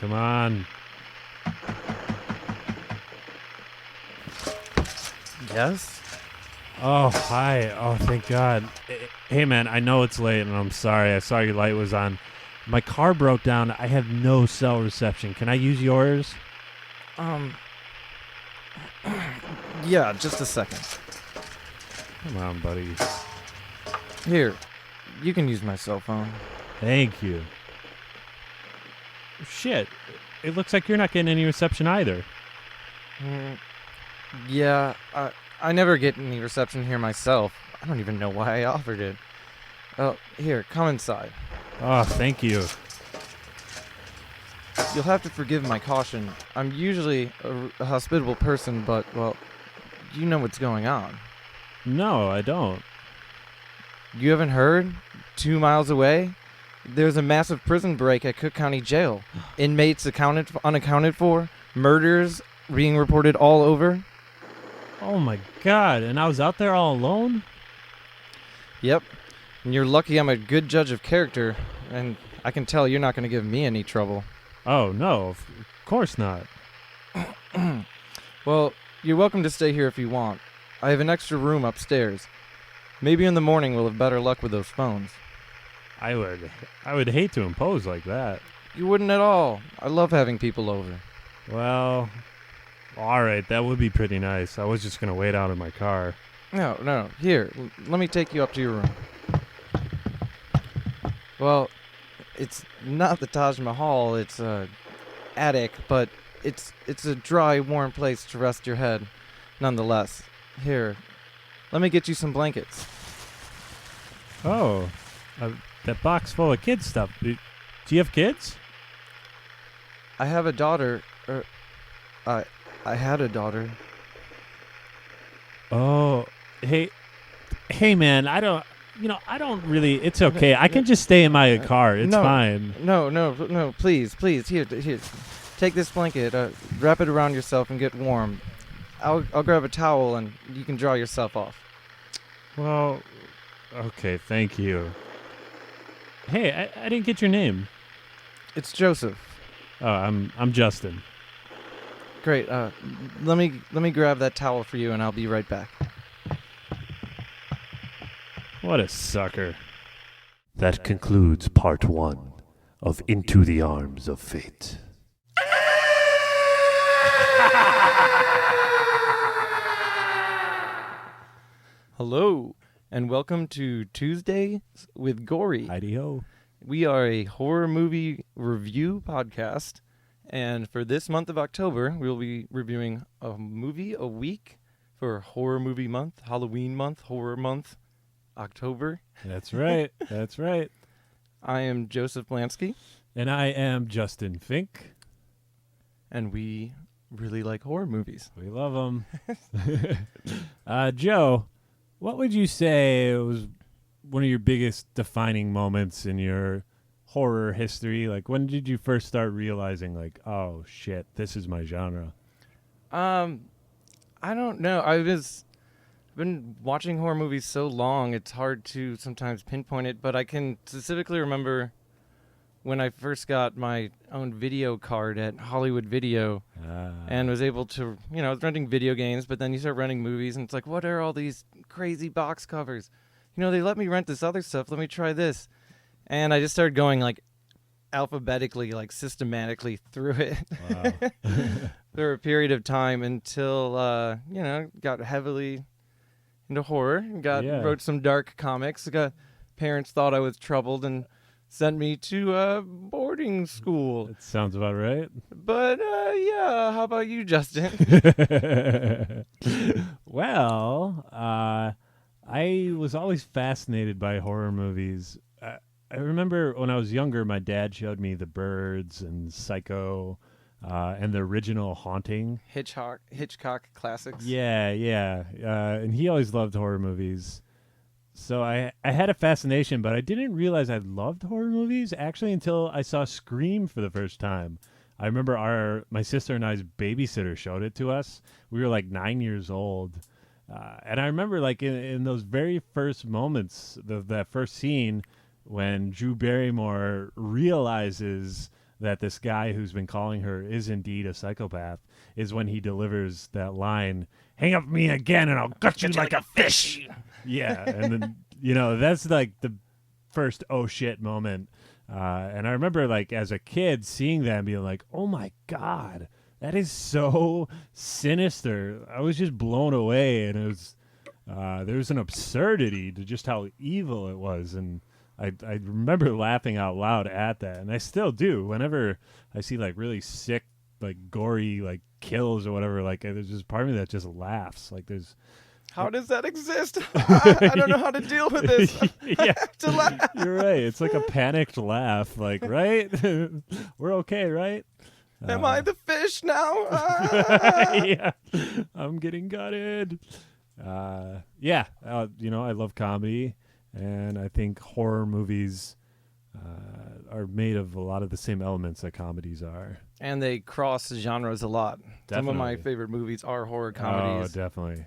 Come on. Yes? Oh, hi. Oh, thank God. Hey, man, I know it's late, and I'm sorry. I saw your light was on. My car broke down. I have no cell reception. Can I use yours? Yeah, just a second. Come on, buddy. Here, you can use my cell phone. Thank you. Shit. It looks like you're not getting any reception either. Yeah, I never get any reception here myself. I don't even know why I offered it. Oh, here, come inside. Oh, thank you. You'll have to forgive my caution. I'm usually a hospitable person, but, well, you know what's going on. No, I don't. You haven't heard? 2 miles away? There's a massive prison break at Cook County Jail. Inmates unaccounted for. Murders being reported all over. Oh, my God. And I was out there all alone? Yep. And you're lucky I'm a good judge of character, and I can tell you're not going to give me any trouble. Oh, no. Of course not. Well, you're welcome to stay here if you want. I have an extra room upstairs. Maybe in the morning we'll have better luck with those phones. I would hate to impose like that. You wouldn't at all. I love having people over. Well, all right, that would be pretty nice. I was just going to wait out in my car. No. Here, let me take you up to your room. Well, it's not the Taj Mahal, it's a attic, but it's a dry, warm place to rest your head, nonetheless. Here, let me get you some blankets. Oh, that box full of kid stuff. Do you have kids? I have a daughter, I had a daughter. Oh, hey, man, I don't really, it's okay. I can just stay in my car. It's fine. No, please, here, take this blanket, wrap it around yourself and get warm. I'll grab a towel and you can dry yourself off. Well, okay, thank you. Hey, I didn't get your name. It's Joseph. Oh, I'm Justin. Great, let me grab that towel for you and I'll be right back. What a sucker. That concludes part 1 of Into the Arms of Fate. Hello, and welcome to Tuesdays with Gory. Heidi-ho. We are a horror movie review podcast, and for this month of October, we'll be reviewing a movie a week for Horror Movie Month, Halloween Month, Horror Month, October. That's right. That's right. I am Joseph Blanski. And I am Justin Fink. And we really like horror movies. We love them. Joe, what would you say was one of your biggest defining moments in your horror history? Like, when did you first start realizing, like, oh, shit, this is my genre? I don't know. I've been watching horror movies so long, it's hard to sometimes pinpoint it, but I can specifically remember when I first got my own video card at Hollywood Video and was able to, I was renting video games, but then you start renting movies and it's like, what are all these crazy box covers? They let me rent this other stuff. Let me try this. And I just started going like alphabetically, like systematically through it Wow. for a period of time until, got heavily into horror. Wrote some dark comics. Parents thought I was troubled and sent me to boarding school. That sounds about right. But yeah, how about you, Justin? Well, I was always fascinated by horror movies. I remember when I was younger, my dad showed me The Birds and Psycho and the original Haunting. Hitchcock classics. Yeah. And he always loved horror movies. So I had a fascination, but I didn't realize I loved horror movies actually until I saw Scream for the first time. I remember my sister and I's babysitter showed it to us. We were like 9 years old. And I remember like in those very first moments, that first scene when Drew Barrymore realizes that this guy who's been calling her is indeed a psychopath is when he delivers that line, "Hang up me again and I'll gut you like a fish." Yeah, and then that's like the first oh shit moment. And I remember like as a kid seeing that and being like, "Oh my god, that is so sinister." I was just blown away, and it was there was an absurdity to just how evil it was, and I remember laughing out loud at that, and I still do whenever I see like really sick, like gory, like kills or whatever. Like there's just part of me that just laughs. Like there's How does that exist? I don't know how to deal with this. I have to laugh. You're right. It's like a panicked laugh. Like, right? We're okay, right? Am I the fish now? Yeah, I'm getting gutted. Yeah, I love comedy, and I think horror movies are made of a lot of the same elements that comedies are. And they cross genres a lot. Some of my Definitely. favorite movies are horror comedies. Oh, definitely.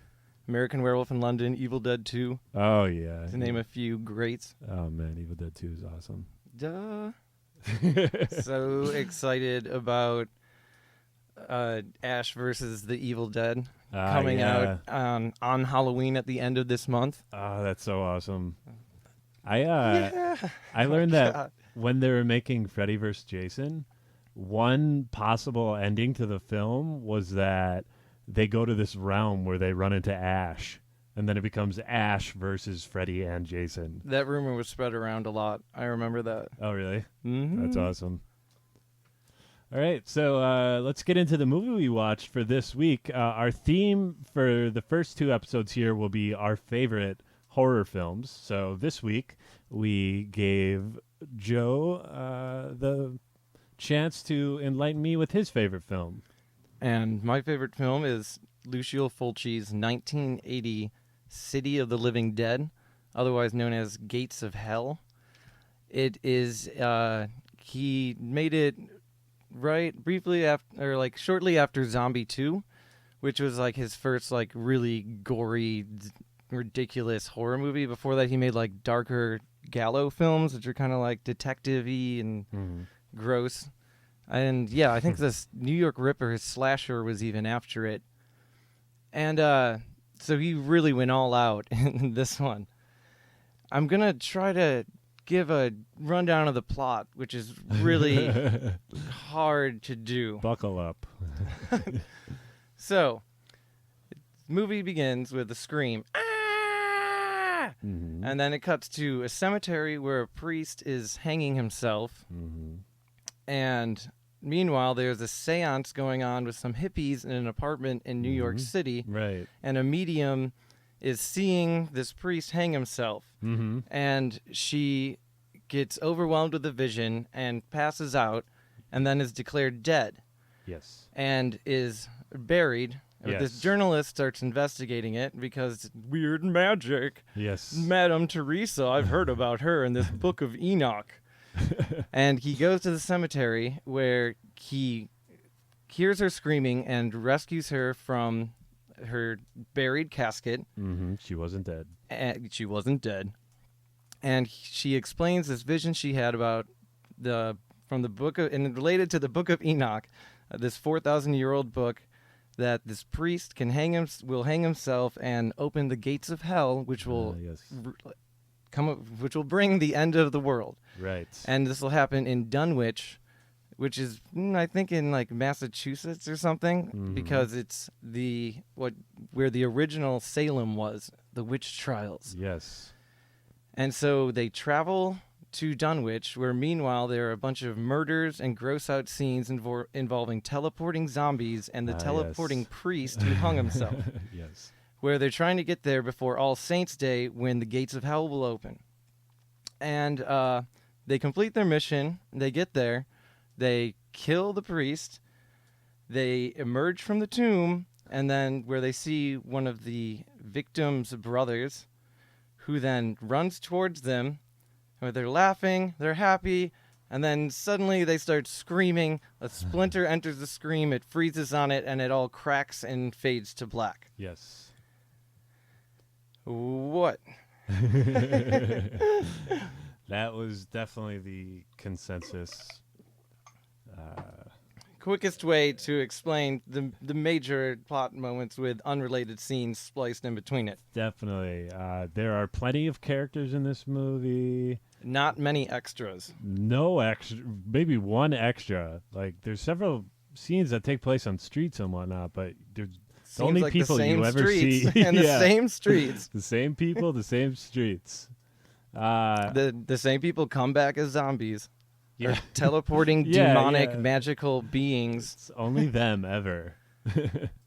American Werewolf in London, Evil Dead 2, Oh, yeah. to name a few greats. Oh, man, Evil Dead 2 is awesome. Duh. So excited about Ash versus the Evil Dead coming out on Halloween at the end of this month. Oh, that's so awesome. I learned that when they were making Freddy vs. Jason, one possible ending to the film was that they go to this realm where they run into Ash, and then it becomes Ash versus Freddy and Jason. That rumor was spread around a lot. I remember that. Oh, really? Mm-hmm. That's awesome. All right, so let's get into the movie we watched for this week. Our theme for the first two episodes here will be our favorite horror films. So this week we gave Joe the chance to enlighten me with his favorite film. And my favorite film is Lucio Fulci's 1980 City of the Living Dead, otherwise known as Gates of Hell. It is, he made it briefly after, or like shortly after Zombie 2, which was like his first like really gory, ridiculous horror movie. Before that, he made like darker giallo films, which are kind of like detective-y and gross. And yeah, I think this New York Ripper, his slasher, was even after it. And so he really went all out in this one. I'm going to try to give a rundown of the plot, which is really hard to do. Buckle up. So, the movie begins with a scream. Ah! And then it cuts to a cemetery where a priest is hanging himself. And meanwhile, there's a seance going on with some hippies in an apartment in New York City. Right. And a medium is seeing this priest hang himself. And she gets overwhelmed with the vision and passes out and then is declared dead. Yes. And is buried. Yes. This journalist starts investigating it because weird magic. Yes. Madame Teresa, I've heard about her in this book of Enoch. And he goes to the cemetery where he hears her screaming and rescues her from her buried casket. She wasn't dead. And she wasn't dead. And she explains this vision she had about from the book of, and related to the book of Enoch, this 4,000-year-old book, that this priest can will hang himself and open the gates of hell, which will which will bring the end of the world. Right. And this will happen in Dunwich, which is I think in like Massachusetts or something, because it's where the original Salem was, the witch trials. Yes. And so they travel to Dunwich, where meanwhile there are a bunch of murders and gross out scenes involving teleporting zombies and the teleporting priest who hung himself. Yes. Where they're trying to get there before All Saints' Day, when the gates of hell will open. And they complete their mission. They get there. They kill the priest. They emerge from the tomb, and then where they see one of the victims' brothers, who then runs towards them, where they're laughing, they're happy, and then suddenly they start screaming. A splinter enters the scream, it freezes on it, and it all cracks and fades to black. Yes. What? That was definitely the consensus Quickest way to explain the major plot moments with unrelated scenes spliced in between it. Definitely. There are plenty of characters in this movie. Not many extras. No extra, maybe one extra. Like, there's several scenes that take place on streets and whatnot, but there's the Seems only like people the same you ever streets see. and the same streets. The same people, the same streets. The same people come back as zombies. Yeah. Or teleporting Yeah, demonic yeah. magical beings. It's only them ever.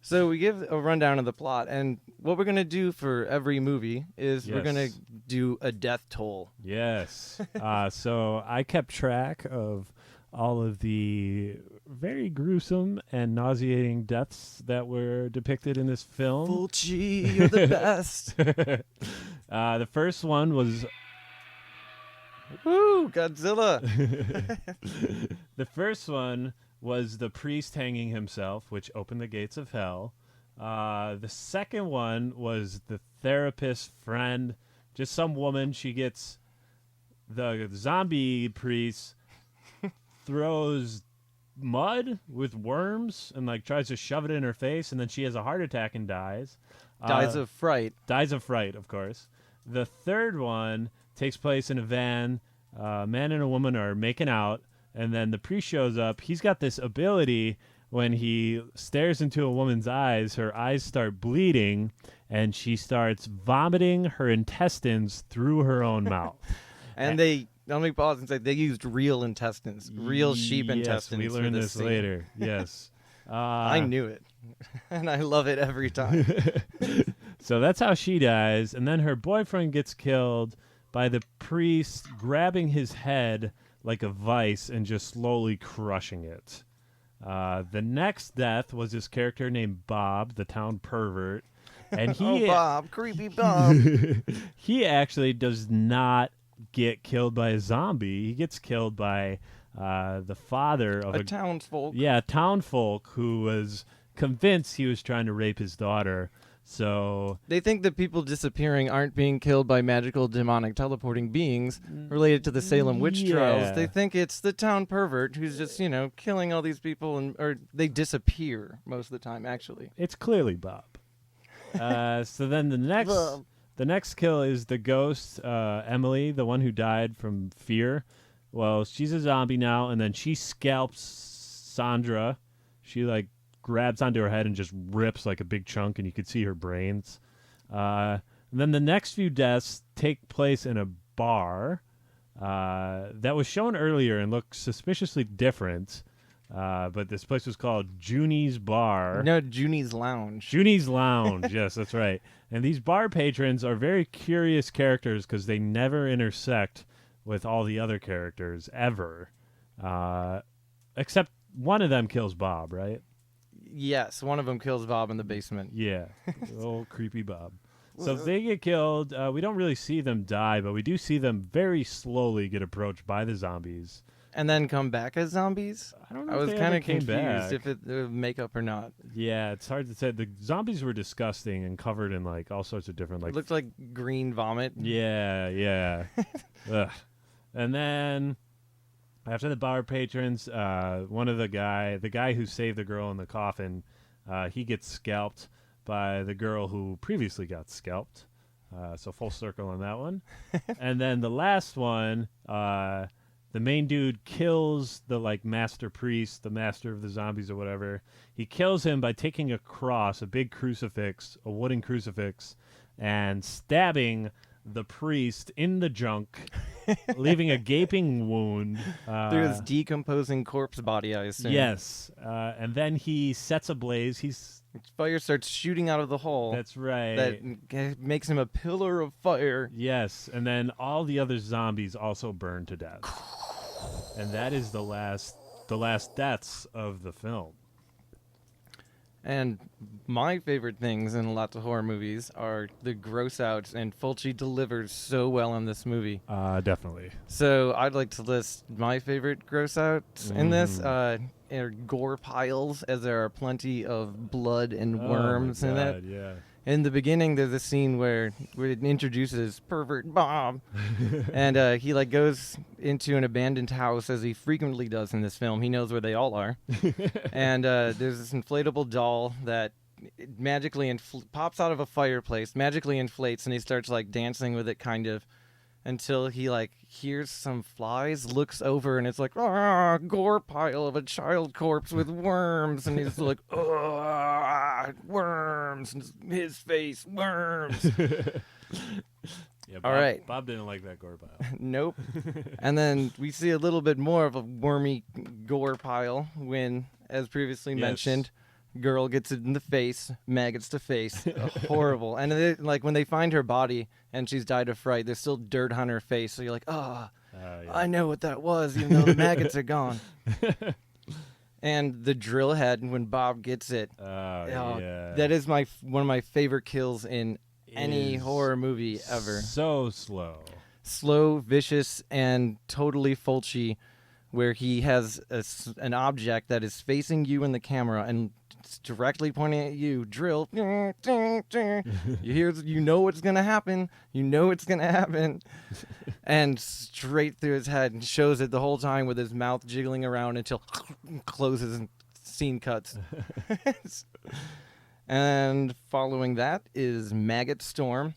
So we give a rundown of the plot, and what we're going to do for every movie is we're going to Yes. do a death toll. Yes. So I kept track of all of the very gruesome and nauseating deaths that were depicted in this film. Fulci, you're the best. The first one was Woo, Godzilla. the first one was the priest hanging himself, which opened the gates of hell. The second one was the therapist friend, just some woman. She gets the zombie priest throws mud with worms and like tries to shove it in her face, and then she has a heart attack and dies. Dies of fright. Dies of fright, of course. The third one takes place in a van. A man and a woman are making out, and then the priest shows up. He's got this ability when he stares into a woman's eyes, her eyes start bleeding, and she starts vomiting her intestines through her own mouth. And let me pause and say they used real intestines, real sheep intestines. Yes, we for learned this scene. later. Yes. I knew it, and I love it every time. So that's how she dies, and then her boyfriend gets killed by the priest grabbing his head like a vice and just slowly crushing it. The next death was this character named Bob, the town pervert, and he Bob, creepy Bob. he actually does not get killed by a zombie. He gets killed by the father of a townsfolk. Yeah, townfolk who was convinced he was trying to rape his daughter. So They think that people disappearing aren't being killed by magical demonic teleporting beings related to the Salem witch trials. They think it's the town pervert who's just, killing all these people, or they disappear most of the time, actually. it's clearly Bob. So then the next kill is the ghost, Emily, the one who died from fear. Well, she's a zombie now, and then she scalps Sandra. She grabs onto her head and just rips like a big chunk, and you could see her brains. And then the next few deaths take place in a bar that was shown earlier and looked suspiciously different. But this place was called Junie's Bar. No, Junie's Lounge. Junie's Lounge, yes, that's right. And these bar patrons are very curious characters because they never intersect with all the other characters ever. Except one of them kills Bob, right? Yes, one of them kills Bob in the basement. Yeah, old creepy Bob. So they get killed. We don't really see them die, but we do see them very slowly get approached by the zombies. And then come back as zombies? I don't know I if was they kind ever of came confused back. if it makeup or not. Yeah, it's hard to say. The zombies were disgusting and covered in all sorts of different It looked like green vomit. Yeah. Ugh. And then after the bar patrons, one of the guy who saved the girl in the coffin, he gets scalped by the girl who previously got scalped. So full circle on that one. And then the last one, the main dude kills the master priest, the master of the zombies or whatever. He kills him by taking a cross, a big crucifix, a wooden crucifix, and stabbing the priest in the junk, leaving a gaping wound. Through his decomposing corpse body, I assume. Yes. And then he sets ablaze. Fire starts shooting out of the hole. That's right. That makes him a pillar of fire. Yes. And then all the other zombies also burn to death. And that is the last deaths of the film. And my favorite things in lots of horror movies are the gross outs, and Fulci delivers so well in this movie. Definitely. So I'd like to list my favorite gross outs in this. Are gore piles, as there are plenty of blood and worms in it. Yeah. in the beginning, there's a scene where it introduces pervert Bob, and he like goes into an abandoned house, as he frequently does in this film. He knows where they all are, and there's this inflatable doll that magically pops out of a fireplace, magically inflates, and he starts like dancing with it, kind of, until he like hears some flies, looks over, and it's like, gore pile of a child corpse with worms, and he's like, worms, and his face, worms. Yeah, All right. Bob didn't like that gore pile. Nope. And then we see a little bit more of a wormy gore pile when, as previously mentioned, girl gets it in the face, maggots to face. Horrible. And like when they find her body and she's died of fright, there's still dirt on her face. So you're like, yeah. I know what that was, even though the maggots are gone. And the drill head, when Bob gets it, that is one of my favorite kills in any horror movie ever. So slow. Slow, vicious, and totally Fulci, where he has an object that is facing you in the camera and it's directly pointing at you. Drill. You know what's gonna happen. You know it's gonna happen. And straight through his head, and shows it the whole time with his mouth jiggling around until closes and scene cuts. And following that is Maggot Storm,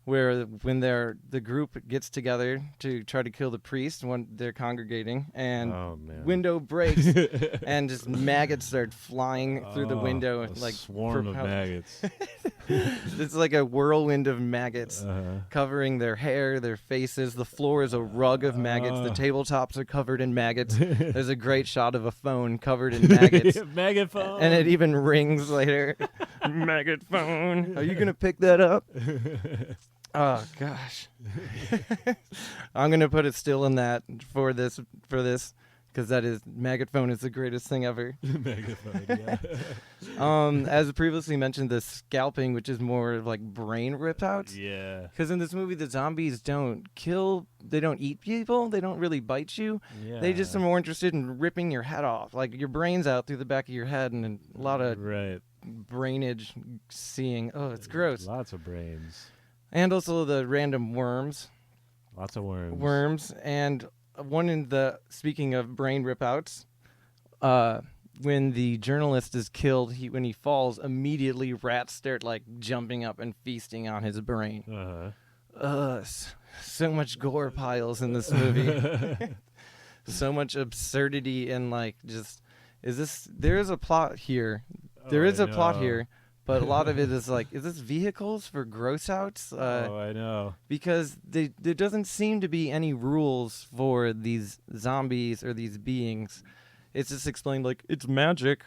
where when the group gets together to try to kill the priest when they're congregating, and window breaks, and just maggots start flying through the window, like swarm of maggots. It's like a whirlwind of maggots covering their hair, their faces. The floor is a rug of maggots. The tabletops are covered in maggots. There's a great shot of a phone covered in maggots. Maggot phone. And it even rings later. Maggot phone. Are you gonna pick that up? Oh gosh. I'm gonna put it still in that for this because that is maggot phone is the greatest thing ever. Maggot phone, yeah. As previously mentioned, the scalping, which is more of like brain rip outs. Yeah. Because in this movie, the zombies don't kill, they don't eat people, they don't really bite you. Yeah. They just are more interested in ripping your head off, like your brains out through the back of your head, and a lot of brainage seeing. Oh, it's gross. Lots of brains. And also the random worms. Lots of worms. Worms. And one in the, speaking of brain rip-outs, when the journalist is killed, when he falls, immediately rats start like jumping up and feasting on his brain. So much gore piles in this movie. So much absurdity and like just, there is a plot here. There is a plot here. But a lot of it is like, is this vehicles for gross outs? I know. Because there doesn't seem to be any rules for these zombies or these beings. It's just explained like, it's magic.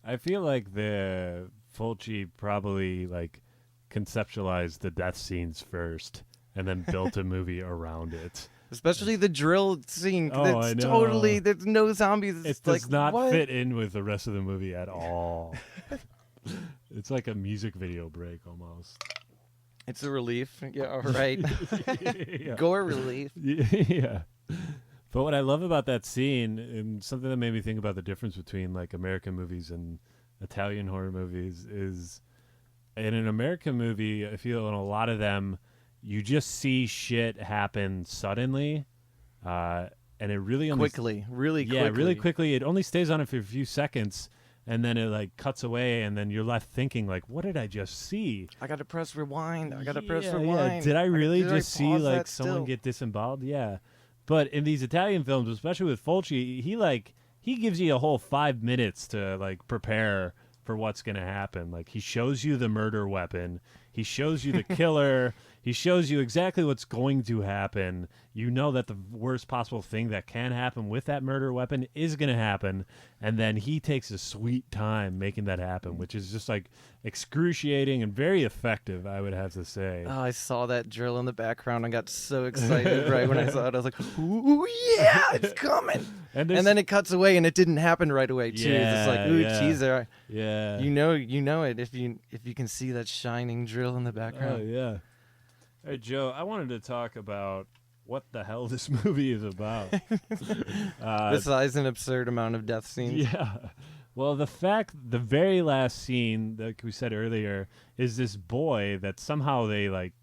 I feel like the Fulci probably like conceptualized the death scenes first and then built a movie around it. Especially the drill scene. I know. Totally, there's no zombies. It does not fit in with the rest of the movie at all. It's like a music video break almost. It's a relief. Yeah, all right. Yeah. Gore relief. Yeah. But what I love about that scene, and something that made me think about the difference between like American movies and Italian horror movies, is in an American movie, I feel in a lot of them, you just see shit happen suddenly. And it really really quickly. Yeah, really quickly. It only stays on it for a few seconds. And then it like cuts away, and then you're left thinking like, "What did I just see?" I gotta press rewind. Yeah. Did I really just see like someone get disemboweled? Yeah. But in these Italian films, especially with Fulci, he gives you a whole 5 minutes to like prepare for what's gonna happen. Like he shows you the murder weapon, he shows you the killer, he shows you exactly what's going to happen. You know that the worst possible thing that can happen with that murder weapon is going to happen. And then he takes a sweet time making that happen, which is just like excruciating and very effective, I would have to say. Oh, I saw that drill in the background. I got so excited right when I saw it. I was like, ooh, yeah, it's coming. And then it cuts away and it didn't happen right away, too. Yeah, it's just like, ooh, teaser. Yeah. You know it if you can see that shining drill in the background. Oh, yeah. Hey, Joe, I wanted to talk about what the hell this movie is about. Besides an absurd amount of death scenes. Yeah. Well, the very last scene, like we said earlier, is this boy that somehow they like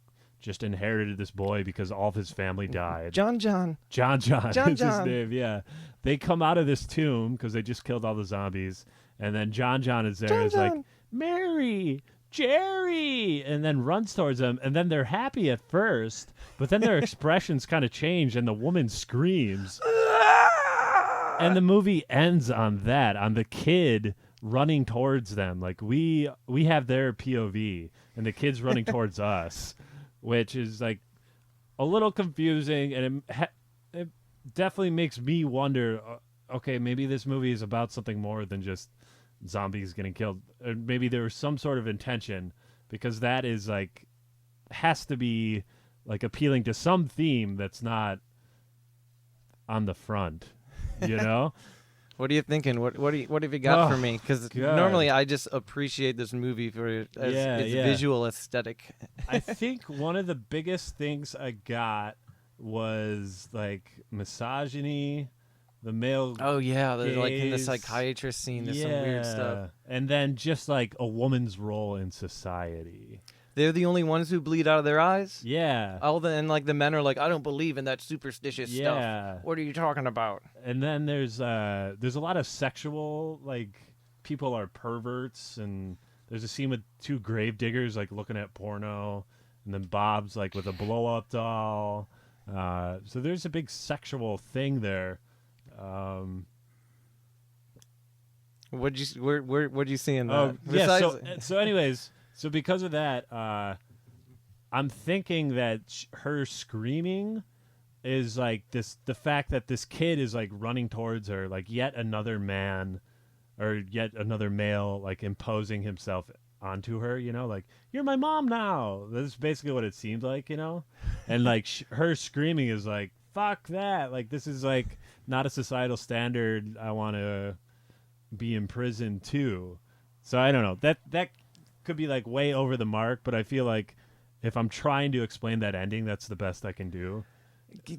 just inherited this boy because all of his family died. John. John is his name. Yeah, they come out of this tomb because they just killed all the zombies, and then John is there. Is like Mary, Jerry, and then runs towards them, and then they're happy at first, but then their expressions kind of change, and the woman screams. And the movie ends on that, on the kid running towards them. Like we have their POV, and the kid's running towards us, which is like a little confusing, and it definitely makes me wonder. Okay, maybe this movie is about something more than just zombies getting killed, or maybe there was some sort of intention, because that is like has to be like appealing to some theme that's not on the front. You know, What are you thinking? What have you got for me? Because God. normally I just appreciate this movie for its visual aesthetic. I think one of the biggest things I got was like misogyny, the male. Oh yeah, like in the gaze. psychiatrist scene, there's some weird stuff. And then just like a woman's role in society. They're the only ones who bleed out of their eyes. Yeah. And like the men are like, I don't believe in that superstitious Yeah. stuff. What are you talking about? And then there's a lot of sexual, like people are perverts, and there's a scene with two grave diggers like looking at porno, and then Bob's like with a blow up doll. So there's a big sexual thing there. What'd you see in that? Yeah. Besides- So anyways, so because of that, I'm thinking that her screaming is like the fact that this kid is like running towards her, like yet another man or yet another male like imposing himself onto her, you know, like you're my mom now. That's basically what it seemed like, you know. And like her screaming is like fuck that, like this is like not a societal standard I want to be in prison too. So I don't know, that could be like way over the mark, but I feel like if I'm trying to explain that ending, that's the best I can do.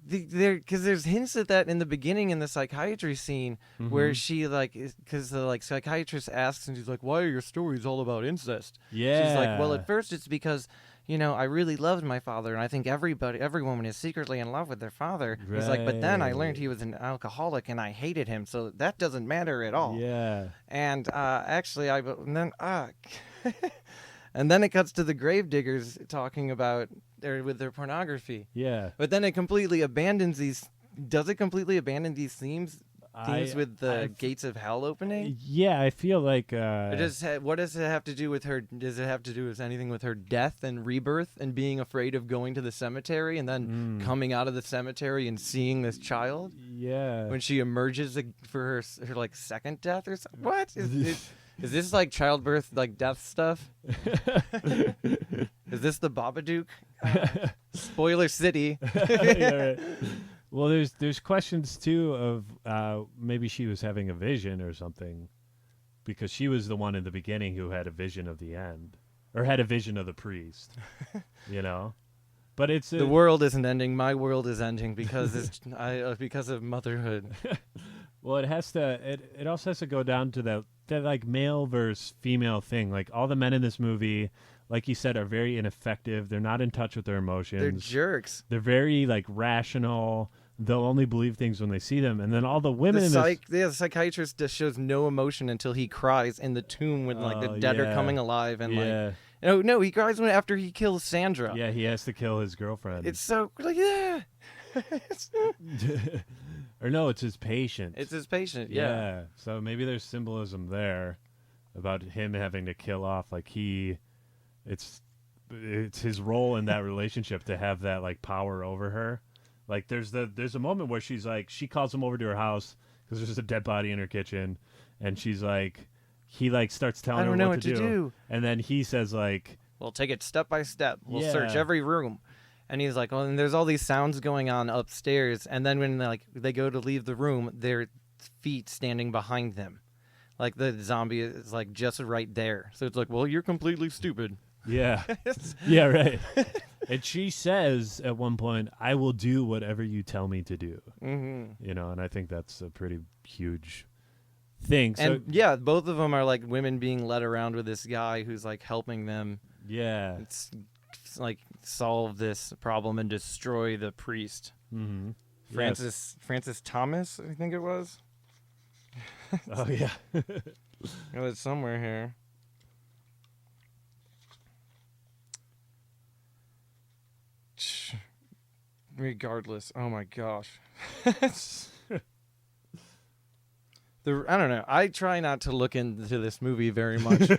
Because there's hints at that in the beginning in the psychiatry scene where she like, because the like psychiatrist asks and she's like, why are your stories all about incest? Yeah. She's like, well, at first it's because, you know, I really loved my father, and I think every woman is secretly in love with their father. Right. He's like, but then I learned he was an alcoholic, and I hated him, so that doesn't matter at all. Yeah. And actually, and then it cuts to the gravediggers talking about with their pornography. Yeah. But then it completely abandons these. Does it completely abandon these themes with the gates of hell opening? Yeah, I feel like. What does it have to do with her? Does it have to do with anything with her death and rebirth and being afraid of going to the cemetery and then coming out of the cemetery and seeing this child? Yeah. When she emerges for her like second death or something? What is this like childbirth, like death stuff? Is this the Babadook? Spoiler City. Yeah, right. Well, there's questions too of maybe she was having a vision or something, because she was the one in the beginning who had a vision of the end, or had a vision of the priest. You know, but it's the world isn't ending. My world is ending because because of motherhood. Well, it has to. It also has to go down to that like male versus female thing. Like all the men in this movie, like you said, are very ineffective. They're not in touch with their emotions. They're jerks. They're very like rational. They'll only believe things when they see them. And then all the women in this... the psychiatrist just shows no emotion until he cries in the tomb when like the dead are coming alive and like... No, he cries after he kills Sandra. Yeah, he has to kill his girlfriend. It's so like yeah. Or no, it's his patient. It's his patient. Yeah. So maybe there's symbolism there about him having to kill off like it's his role in that relationship to have that like power over her. Like there's a moment where she's like, she calls him over to her house because there's a dead body in her kitchen, and she's like, he like starts telling her what to do, and then he says like, we'll take it step by step. We'll search every room. And he's like, well, and there's all these sounds going on upstairs, and then when they go to leave the room, their feet standing behind them, like the zombie is like just right there. So it's like, well, you're completely stupid. Yeah, yeah, right. And she says at one point, "I will do whatever you tell me to do." Mm-hmm. You know, and I think that's a pretty huge thing. So And yeah, both of them are like women being led around with this guy who's like helping them. yeah. It's like solve this problem and destroy the priest. Mm-hmm. Francis Thomas, I think it was. Oh yeah. It was somewhere here. Regardless, oh my gosh. I don't know. I try not to look into this movie very much.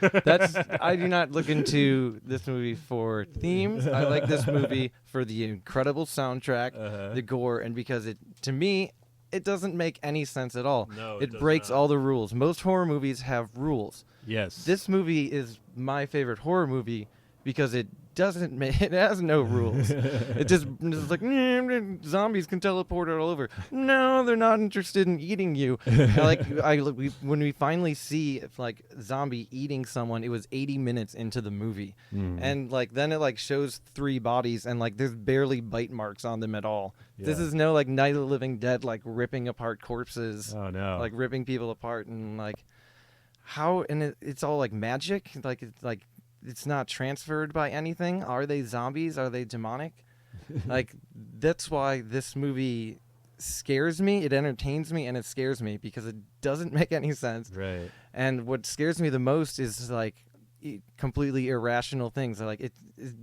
I do not look into this movie for themes. I like this movie for the incredible soundtrack, the gore, and because to me, it doesn't make any sense at all. No, it does breaks not. all the rules. Most horror movies have rules. Yes. This movie is my favorite horror movie because it it has no rules. It's like zombies can teleport all over. No, they're not interested in eating you. When we finally see like zombie eating someone, it was 80 minutes into the movie, and like then it like shows 3 bodies and like there's barely bite marks on them at all. Yeah. This is no like Night of the Living Dead like ripping apart corpses. Oh no. Like ripping people apart and like how it's all like magic. It's not transferred by anything. Are they zombies? Are they demonic? Like, that's why this movie scares me. It entertains me and it scares me because it doesn't make any sense. Right. And what scares me the most is like completely irrational things. Like it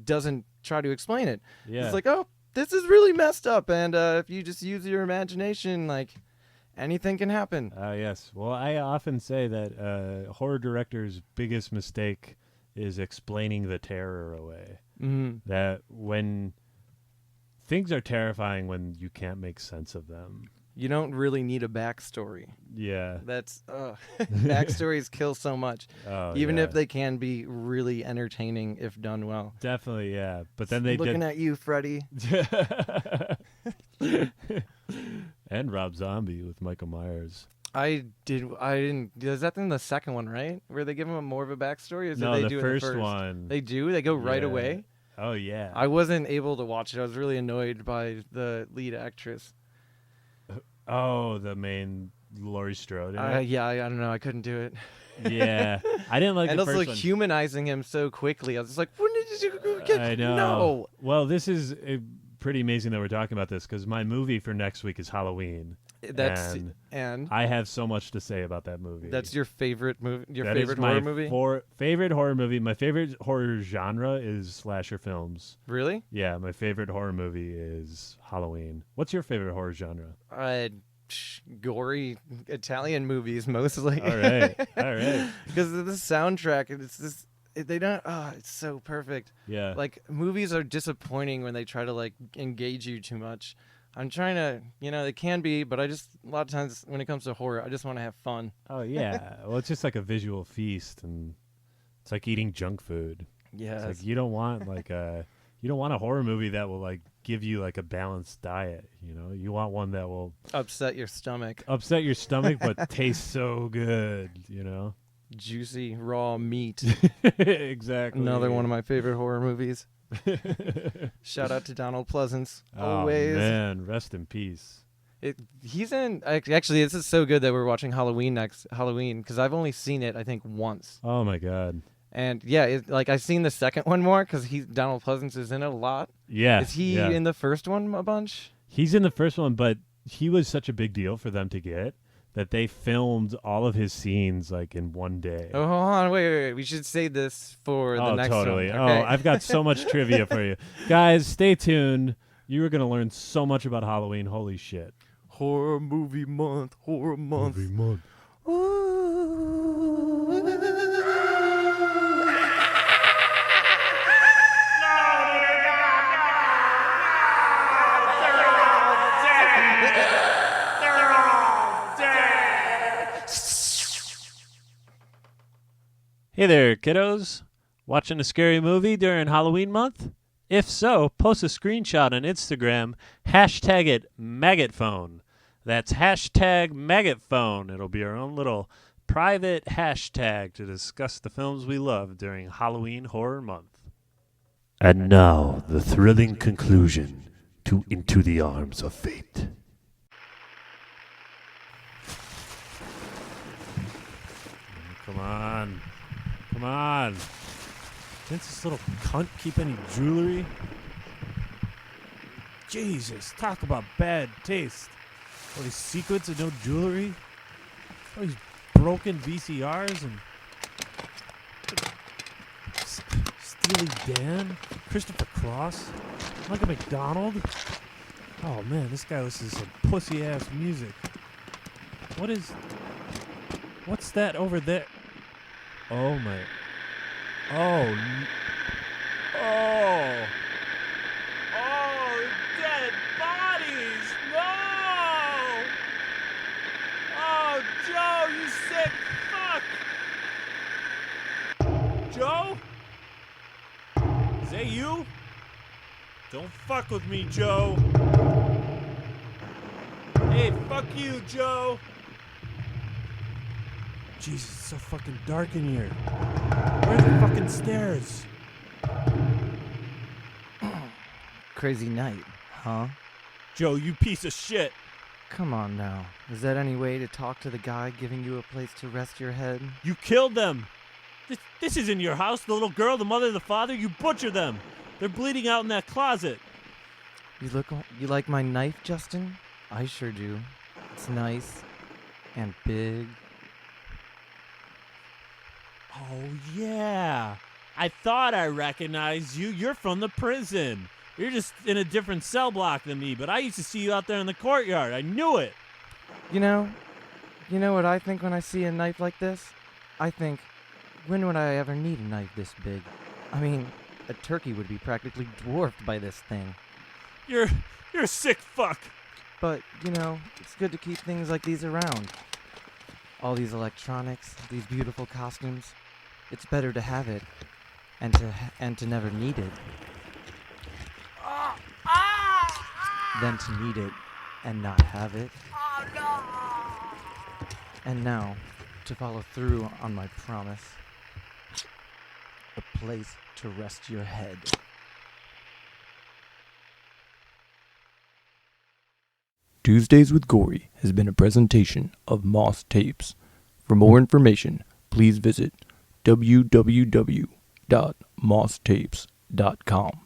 doesn't try to explain it. Yeah. It's like, oh, this is really messed up. And if you just use your imagination, like anything can happen. Yes. Well, I often say that horror directors' biggest mistake is explaining the terror away. Mm-hmm. That when things are terrifying when you can't make sense of them. You don't really need a backstory. Yeah. That's backstories kill so much, even yeah. if they can be really entertaining if done well. Definitely, yeah. But then they looking at you, Freddy. And Rob Zombie with Michael Myers. I didn't. Is that in the second one, right? Where they give him more of a backstory? Or No, they the do first it in the first one. They do. They go right Yeah. away. Oh yeah. I wasn't able to watch it. I was really annoyed by the lead actress. Oh, the main Laurie Strode. in it? Yeah, I don't know. I couldn't do it. Yeah, I didn't like And the also first like one. humanizing him so quickly. I was just like, when did you get? I know. No. Well, this is pretty amazing that we're talking about this because my movie for next week is Halloween. And I have so much to say about that movie. that's your favorite movie. Your That is favorite my horror movie? Favorite horror movie. My favorite horror genre is slasher films. Really? Yeah, my favorite horror movie is Halloween. What's your favorite horror genre? Gory Italian movies mostly. All right, all right. Because of the soundtrack, and it's just they don't. It's so perfect. Yeah, Like movies are disappointing when they try to like engage you too much. I'm trying to, they can be, but a lot of times when it comes to horror, I just want to have fun. Oh yeah. Well, it's just like a visual feast, and it's like eating junk food. Yeah. It's like you don't want a horror movie that will like give you like a balanced diet. You want one that will upset your stomach. upset your stomach but taste so good. Juicy raw meat. Exactly. Another one of my favorite horror movies. Shout out to Donald Pleasance. Always. Oh man, rest in peace. He's in. Actually, this is so good that we're watching Halloween next Halloween because I've only seen it I think once. Oh my god. And yeah, I've seen the second one more because Donald Pleasance is in it a lot. Yeah. Is he in the first one a bunch? He's in the first one, but he was such a big deal for them to get that they filmed all of his scenes like in one day. Oh, hold on, wait. We should save this for the next totally. one. Okay. Oh, I've got so much trivia for you. Guys, stay tuned. You are going to learn so much about Halloween. Holy shit. Horror movie month. Horror month. Hey there, kiddos. Watching a scary movie during Halloween month? If so, post a screenshot on Instagram, hashtag it MaggotPhone. That's hashtag MaggotPhone. It'll be our own little private hashtag to discuss the films we love during Halloween Horror Month. And now, the thrilling conclusion to Into the Arms of Fate. Come on. Come on. Didn't this little cunt keep any jewelry? Jesus, talk about bad taste. All these sequins and no jewelry. All these broken VCRs and Steely Dan, Christopher Cross, Michael McDonald. Oh man, this guy listens to some pussy ass music. What's that over there? Oh my. Oh. Oh. Oh, dead bodies. No. Oh, Joe, you sick fuck. Joe? Is that you? Don't fuck with me, Joe. Hey, fuck you, Joe. Jesus, it's so fucking dark in here. Where are the fucking stairs? Crazy night, huh? Joe, you piece of shit. Come on now. Is that any way to talk to the guy giving you a place to rest your head? You killed them. This isn't your house. The little girl, the mother, the father, you butchered them. They're bleeding out in that closet. You like my knife, Justin? I sure do. It's nice and big. Oh, yeah. I thought I recognized you. You're from the prison. You're just in a different cell block than me, but I used to see you out there in the courtyard. I knew it. You know what I think when I see a knife like this? I think, when would I ever need a knife this big? I mean, a turkey would be practically dwarfed by this thing. You're a sick fuck. But, it's good to keep things like these around. All these electronics, these beautiful costumes. It's better to have it and to never need it than to need it and not have it. And now, to follow through on my promise, a place to rest your head. Tuesdays with Gory has been a presentation of Moss Tapes. For more information, please visit www.mosstapes.com.